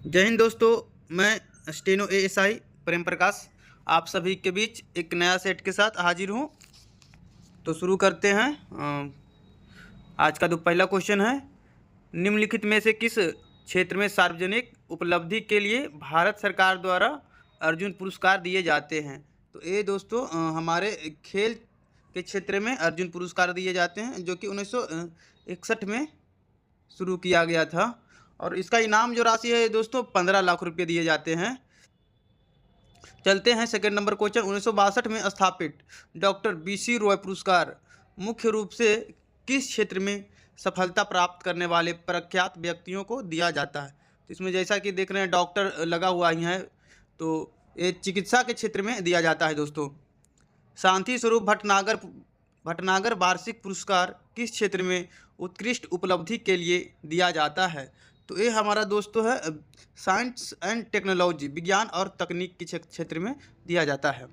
जय हिंद दोस्तों। मैं स्टेनो एएसआई प्रेम प्रकाश आप सभी के बीच एक नया सेट के साथ हाजिर हूँ। तो शुरू करते हैं। आज का जो पहला क्वेश्चन है, निम्नलिखित में से किस क्षेत्र में सार्वजनिक उपलब्धि के लिए भारत सरकार द्वारा अर्जुन पुरस्कार दिए जाते हैं? तो ये दोस्तों हमारे खेल के क्षेत्र में अर्जुन पुरस्कार दिए जाते हैं, जो कि 1961 में शुरू किया गया था। और इसका इनाम जो राशि है दोस्तों 15 लाख रुपये दिए जाते हैं। चलते हैं सेकंड नंबर क्वेश्चन। 1962 में स्थापित डॉक्टर BC रॉय पुरस्कार मुख्य रूप से किस क्षेत्र में सफलता प्राप्त करने वाले प्रख्यात व्यक्तियों को दिया जाता है? तो इसमें जैसा कि देख रहे हैं डॉक्टर लगा हुआ ही है, तो ये चिकित्सा के क्षेत्र में दिया जाता है दोस्तों। शांति स्वरूप भटनागर वार्षिक पुरस्कार किस क्षेत्र में उत्कृष्ट उपलब्धि के लिए दिया जाता है? तो ये हमारा दोस्तों है साइंस एंड टेक्नोलॉजी, विज्ञान और तकनीक के क्षेत्र में दिया जाता है।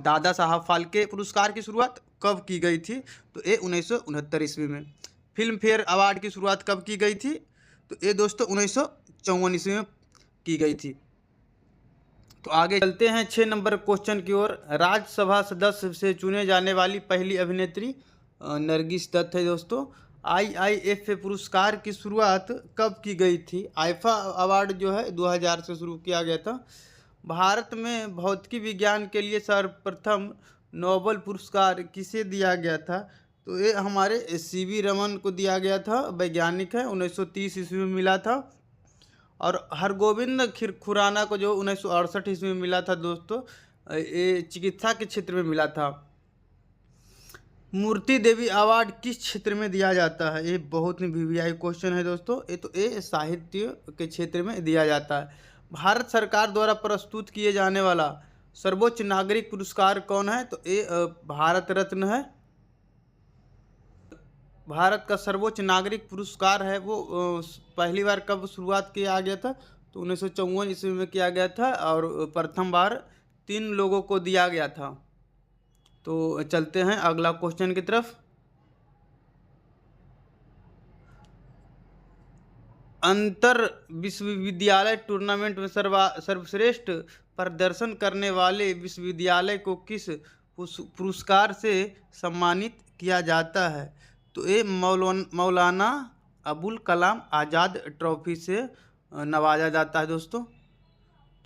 दादा साहब फाल्के पुरस्कार की शुरुआत कब की गई थी? तो ये 1969 ईस्वी में। फिल्म फेयर अवार्ड की शुरुआत कब की गई थी? तो ये दोस्तों 1954 ईस्वी में की गई थी। तो आगे चलते हैं 6 नंबर क्वेश्चन की ओर। राज्यसभा सदस्य से चुने जाने वाली पहली अभिनेत्री नरगिस दत्त है दोस्तों। IIFA पुरस्कार की शुरुआत कब की गई थी? आईफा अवार्ड जो है 2000 से शुरू किया गया था। भारत में भौतिकी विज्ञान के लिए सर्वप्रथम नोबेल पुरस्कार किसे दिया गया था? तो ये हमारे CV रमन को दिया गया था, वैज्ञानिक है, 1930 ईस्वी में मिला था। और हरगोविंद खुराना को जो 1968 ईस्वी में मिला था दोस्तों, ये चिकित्सा के क्षेत्र में मिला था। मूर्ति देवी अवार्ड किस क्षेत्र में दिया जाता है? ये बहुत ही VVI क्वेश्चन है दोस्तों। ये साहित्य के क्षेत्र में दिया जाता है। भारत सरकार द्वारा प्रस्तुत किए जाने वाला सर्वोच्च नागरिक पुरस्कार कौन है? तो ये भारत रत्न है। भारत का सर्वोच्च नागरिक पुरस्कार है वो पहली बार कब शुरुआत किया गया था? तो 1954 ईस्वी में किया गया था और प्रथम बार 3 लोगों को दिया गया था। तो चलते हैं अगला क्वेश्चन की तरफ। अंतर विश्वविद्यालय टूर्नामेंट में सर्वश्रेष्ठ प्रदर्शन करने वाले विश्वविद्यालय को किस पुरस्कार से सम्मानित किया जाता है? तो ये मौलाना अबुल कलाम आज़ाद ट्रॉफी से नवाजा जाता है दोस्तों।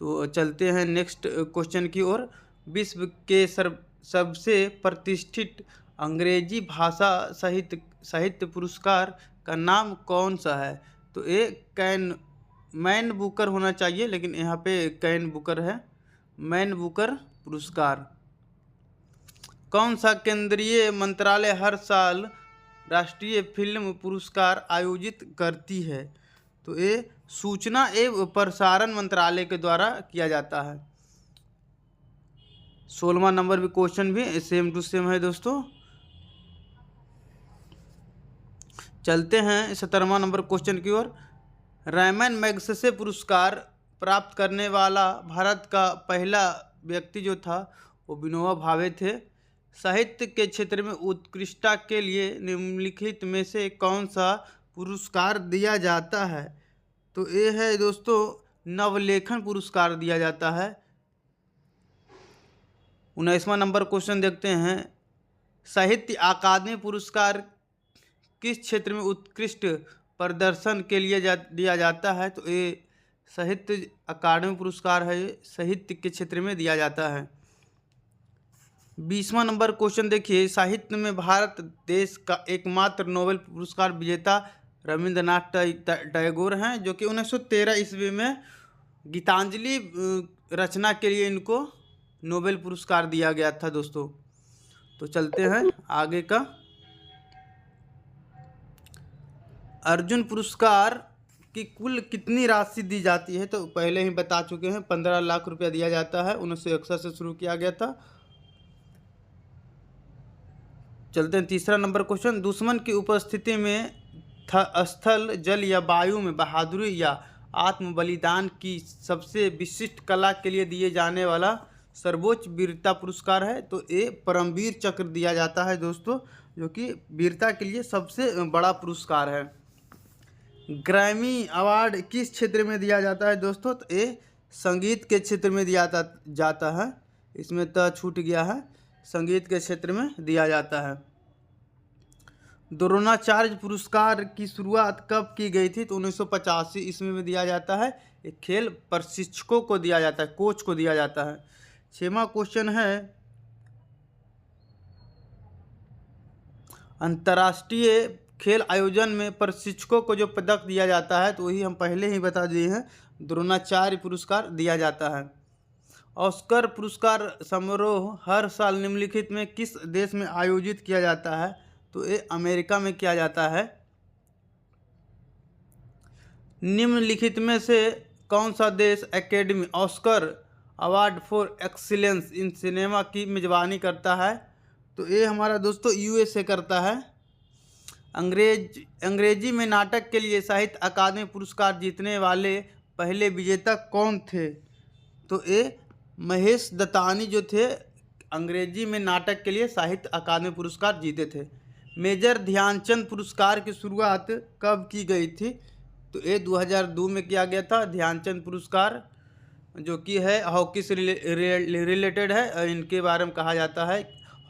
तो चलते हैं नेक्स्ट क्वेश्चन की ओर। विश्व के सबसे प्रतिष्ठित अंग्रेजी भाषा साहित्य पुरस्कार का नाम कौन सा है? तो ये मैन बुकर होना चाहिए, लेकिन यहाँ पे कैन बुकर है। मैन बुकर पुरस्कार। कौन सा केंद्रीय मंत्रालय हर साल राष्ट्रीय फिल्म पुरस्कार आयोजित करती है? तो ये सूचना एवं प्रसारण मंत्रालय के द्वारा किया जाता है। 16वां नंबर भी क्वेश्चन भी सेम टू सेम है दोस्तों। चलते हैं 17वां नंबर क्वेश्चन की ओर। रैमन मैग्सेसे पुरस्कार प्राप्त करने वाला भारत का पहला व्यक्ति जो था वो विनोबा भावे थे। साहित्य के क्षेत्र में उत्कृष्टता के लिए निम्नलिखित में से कौन सा पुरस्कार दिया जाता है? तो ये है दोस्तों नवलेखन पुरस्कार दिया जाता है। 19वां नंबर क्वेश्चन देखते हैं। साहित्य अकादमी पुरस्कार किस क्षेत्र में उत्कृष्ट प्रदर्शन के लिए दिया जाता है? तो ये साहित्य अकादमी पुरस्कार है, साहित्य के क्षेत्र में दिया जाता है। 20वां नंबर क्वेश्चन देखिए। साहित्य में भारत देश का एकमात्र नोबेल पुरस्कार विजेता रविंद्रनाथ टैगोर हैं, जो कि 1913 ईस्वी में गीतांजलि रचना के लिए इनको नोबेल पुरस्कार दिया गया था दोस्तों। तो चलते हैं आगे का। अर्जुन पुरस्कार की कुल कितनी राशि दी जाती है? तो पहले ही बता चुके हैं, 15 लाख रुपया दिया जाता है। 1961 से शुरू किया गया था। चलते हैं तीसरा नंबर क्वेश्चन। दुश्मन की उपस्थिति में स्थल, जल या वायु में बहादुरी या आत्म बलिदान की सबसे विशिष्ट कला के लिए दिए जाने वाला सर्वोच्च वीरता पुरस्कार है। तो ये परमवीर चक्र दिया जाता है दोस्तों, जो कि वीरता के लिए सबसे बड़ा पुरस्कार है। ग्रैमी अवार्ड किस क्षेत्र में दिया जाता है दोस्तों? तो ये संगीत के क्षेत्र में दिया जाता है। इसमें तो छूट गया है, संगीत के क्षेत्र में दिया जाता है। द्रोणाचार्य पुरस्कार की शुरुआत कब की गई थी? तो 1985 ईस्वी में दिया जाता है। एक खेल प्रशिक्षकों को दिया जाता है, कोच को दिया जाता है। 6वां क्वेश्चन है, अंतर्राष्ट्रीय खेल आयोजन में प्रशिक्षकों को जो पदक दिया जाता है, तो वही हम पहले ही बता दिए हैं, द्रोणाचार्य पुरस्कार दिया जाता है। ऑस्कर पुरस्कार समारोह हर साल निम्नलिखित में किस देश में आयोजित किया जाता है? तो ये अमेरिका में किया जाता है। निम्नलिखित में से कौन सा देश academy Oscar award for excellence in cinema की मेजबानी करता है? तो ये हमारा दोस्तों यूएसए करता है। अंग्रेजी में नाटक के लिए साहित्य अकादमी पुरस्कार जीतने वाले पहले विजेता कौन थे? तो ये महेश दत्तानी जो थे, अंग्रेजी में नाटक के लिए साहित्य अकादमी पुरस्कार जीते थे। मेजर ध्यानचंद पुरस्कार की शुरुआत कब की गई थी? तो ये 2002 में किया गया था। ध्यानचंद पुरस्कार जो कि है हॉकी से रिलेटेड है। इनके बारे में कहा जाता है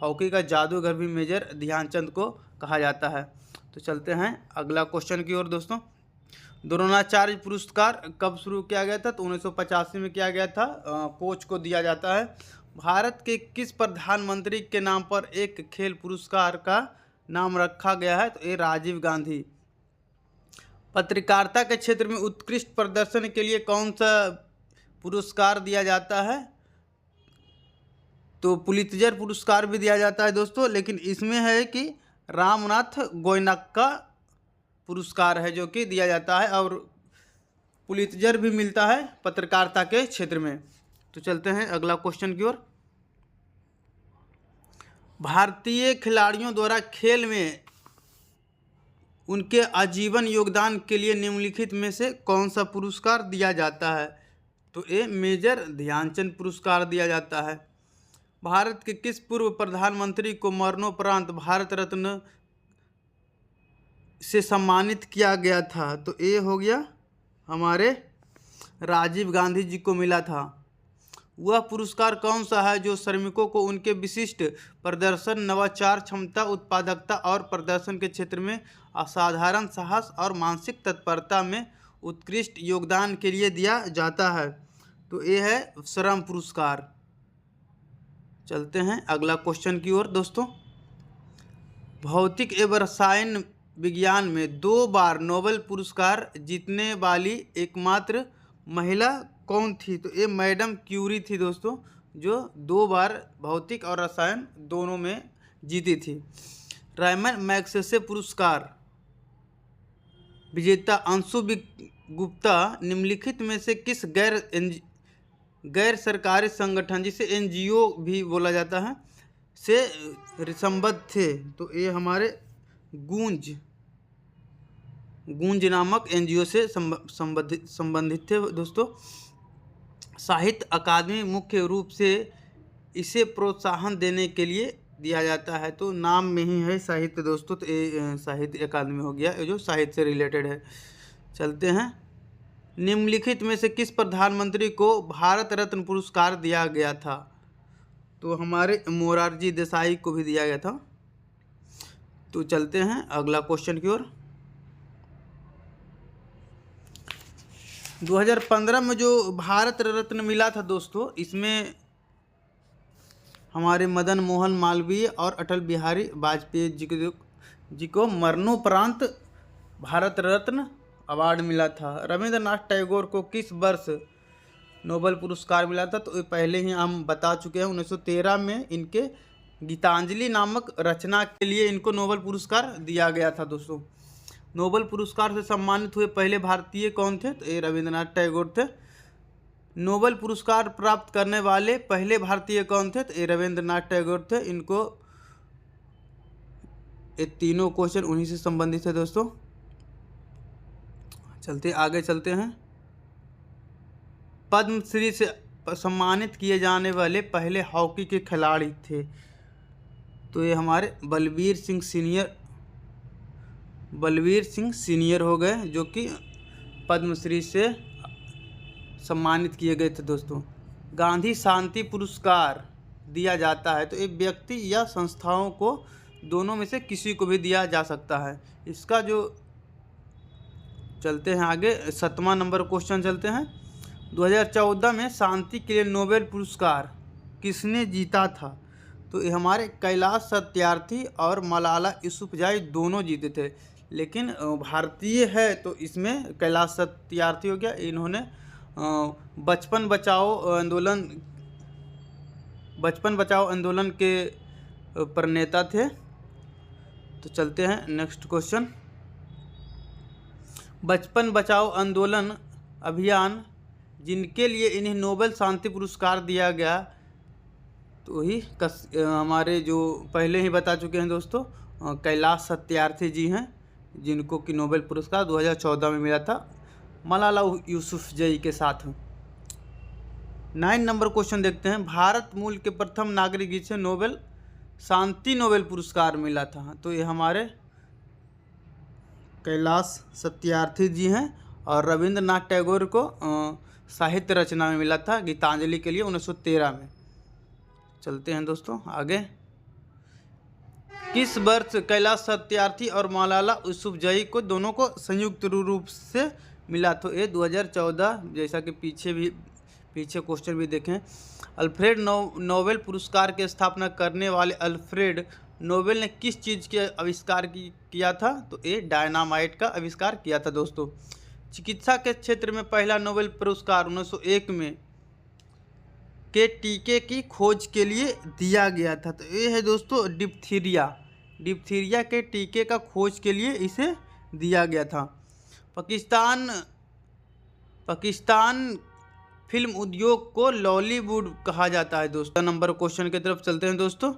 हॉकी का जादूगर भी मेजर ध्यानचंद को कहा जाता है। तो चलते हैं अगला क्वेश्चन की ओर दोस्तों। द्रोणाचार्य पुरस्कार कब शुरू किया गया था? तो 1985 में किया गया था। कोच को दिया जाता है। भारत के किस प्रधानमंत्री के नाम पर एक खेल पुरस्कार का नाम रखा गया है? तो ये राजीव गांधी। पत्रकारिता के क्षेत्र में उत्कृष्ट प्रदर्शन के लिए कौन सा पुरस्कार दिया जाता है? तो पुलित्जर पुरस्कार भी दिया जाता है दोस्तों, लेकिन इसमें है कि रामनाथ गोयनका पुरस्कार है जो कि दिया जाता है, और पुलित्जर भी मिलता है पत्रकारिता के क्षेत्र में। तो चलते हैं अगला क्वेश्चन की ओर। भारतीय खिलाड़ियों द्वारा खेल में उनके आजीवन योगदान के लिए निम्नलिखित में से कौन सा पुरस्कार दिया जाता है? तो ये मेजर ध्यानचंद पुरस्कार दिया जाता है। भारत के किस पूर्व प्रधानमंत्री को मरणोपरांत भारत रत्न से सम्मानित किया गया था? तो ये हो गया हमारे राजीव गांधी जी को मिला था। वह पुरस्कार कौन सा है जो श्रमिकों को उनके विशिष्ट प्रदर्शन, नवाचार, क्षमता, उत्पादकता और प्रदर्शन के क्षेत्र में असाधारण साहस और मानसिक तत्परता में उत्कृष्ट योगदान के लिए दिया जाता है? तो ये है श्रम पुरस्कार। चलते हैं अगला क्वेश्चन की ओर दोस्तों। भौतिक एवं रसायन विज्ञान में 2 बार नोबेल पुरस्कार जीतने वाली एकमात्र महिला कौन थी? तो ये मैडम क्यूरी थी दोस्तों, जो 2 बार भौतिक और रसायन दोनों में जीती थी। रायमन मैग्सेसे पुरस्कार विजेता अंशु गुप्ता निम्नलिखित में से किस गैर सरकारी संगठन, जिसे एनजीओ भी बोला जाता है, से संबद्ध थे? तो ये हमारे गूंज नामक एनजीओ से संबंधित थे दोस्तों। साहित्य अकादमी मुख्य रूप से इसे प्रोत्साहन देने के लिए दिया जाता है। तो नाम में ही है साहित्य दोस्तों, तो ये साहित्य अकादमी हो गया, जो साहित्य से रिलेटेड है। चलते हैं, निम्नलिखित में से किस प्रधानमंत्री को भारत रत्न पुरस्कार दिया गया था? तो हमारे मोरारजी देसाई को भी दिया गया था। तो चलते हैं अगला क्वेश्चन की ओर। 2015 में जो भारत रत्न मिला था दोस्तों, इसमें हमारे मदन मोहन मालवीय और अटल बिहारी वाजपेयी जी को मरणोपरांत भारत रत्न अवार्ड मिला था। रविंद्रनाथ टैगोर को किस वर्ष नोबेल पुरस्कार मिला था? तो ये पहले ही हम बता चुके हैं, 1913 में इनके गीतांजलि नामक रचना के लिए इनको नोबेल पुरस्कार दिया गया था दोस्तों। नोबेल पुरस्कार से सम्मानित हुए पहले भारतीय कौन थे? तो ये रविंद्रनाथ टैगोर थे। नोबेल पुरस्कार प्राप्त करने वाले पहले भारतीय कौन थे? तो ये रविंद्रनाथ टैगोर थे। इनको ये तीनों क्वेश्चन उन्हीं से संबंधित है दोस्तों। आगे चलते हैं। पद्मश्री से सम्मानित किए जाने वाले पहले हॉकी के खिलाड़ी थे? तो ये हमारे बलबीर सिंह सीनियर बलवीर सिंह सीनियर हो गए, जो कि पद्मश्री से सम्मानित किए गए थे दोस्तों। गांधी शांति पुरस्कार दिया जाता है तो ये व्यक्ति या संस्थाओं को दोनों में से किसी को भी दिया जा सकता है। इसका जो चलते हैं आगे 7वां नंबर क्वेश्चन चलते हैं। 2014 में शांति के लिए नोबेल पुरस्कार किसने जीता था? तो ये हमारे कैलाश सत्यार्थी और मलाला यूसुफजई दोनों जीते थे, लेकिन भारतीय है तो इसमें कैलाश सत्यार्थी हो गया। इन्होंने बचपन बचाओ आंदोलन के प्रणेता थे। तो चलते हैं नेक्स्ट क्वेश्चन। बचपन बचाओ आंदोलन अभियान जिनके लिए इन्हें नोबेल शांति पुरस्कार दिया गया, तो वही हमारे जो पहले ही बता चुके हैं दोस्तों, कैलाश सत्यार्थी जी हैं, जिनको कि नोबेल पुरस्कार 2014 में मिला था मलाला यूसुफजई के साथ। 9 नंबर क्वेश्चन देखते हैं। भारत मूल के प्रथम नागरिक जिसे नोबेल शांति नोबेल पुरस्कार मिला था, तो ये हमारे कैलाश सत्यार्थी जी हैं। और रविंद्रनाथ टैगोर को साहित्य रचना में मिला था गीतांजलि के लिए 1913 में। चलते हैं दोस्तों आगे। किस वर्ष कैलाश सत्यार्थी और मलाला यूसुफजई को दोनों को संयुक्त रूप से मिला? तो ये 2014, जैसा कि पीछे क्वेश्चन भी देखें। अल्फ्रेड नोबेल पुरस्कार की स्थापना करने वाले अल्फ्रेड नोबेल ने किस चीज़ के आविष्कार किया था? तो ये डायनामाइट का आविष्कार किया था दोस्तों। चिकित्सा के क्षेत्र में पहला नोबेल पुरस्कार 1901 में के टीके की खोज के लिए दिया गया था, तो ये है दोस्तों डिप्थीरिया के टीके का खोज के लिए इसे दिया गया था। पाकिस्तान फिल्म उद्योग को लॉलीवुड कहा जाता है दोस्तों। नंबर क्वेश्चन की तरफ चलते हैं दोस्तों।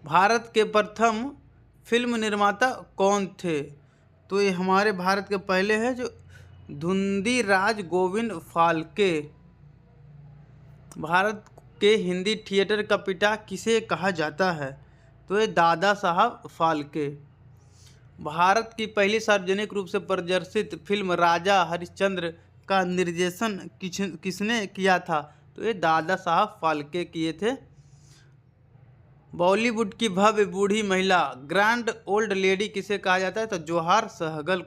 भारत के प्रथम फिल्म निर्माता कौन थे? तो ये हमारे भारत के पहले हैं जो धुंधीराज गोविंद फाल्के। भारत के हिंदी थिएटर का पिता किसे कहा जाता है? तो ये दादा साहब फाल्के। भारत की पहली सार्वजनिक रूप से प्रदर्शित फिल्म राजा हरिश्चंद्र का निर्देशन किसने किया था? तो ये दादा साहब फाल्के किए थे। बॉलीवुड की भव्य बूढ़ी महिला ग्रैंड ओल्ड लेडी किसे कहा जाता है? तो जोहार सहगल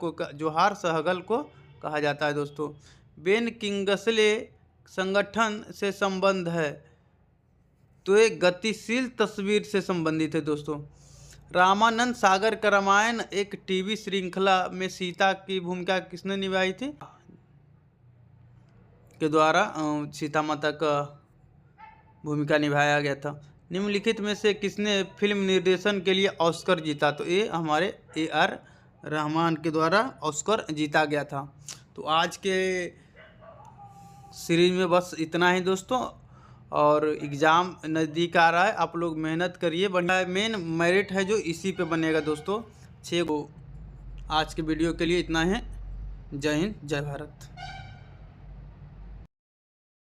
को कहा जाता है दोस्तों। बेन किंग्सले संगठन से संबंध है, तो एक गतिशील तस्वीर से संबंधित है दोस्तों। रामानंद सागर का रामायण एक टीवी श्रृंखला में सीता की भूमिका किसने निभाई थी? के द्वारा सीता माता का भूमिका निभाया गया था। निम्नलिखित में से किसने फिल्म निर्देशन के लिए ऑस्कर जीता? तो ये हमारे AR रहमान के द्वारा ऑस्कर जीता गया था। तो आज के सीरीज में बस इतना ही दोस्तों, और एग्ज़ाम नज़दीक आ रहा है, आप लोग मेहनत करिए। बढ़िया मेन मेरिट है जो इसी पे बनेगा दोस्तों। 6 को आज के वीडियो के लिए इतना है। जय हिंद, जय भारत।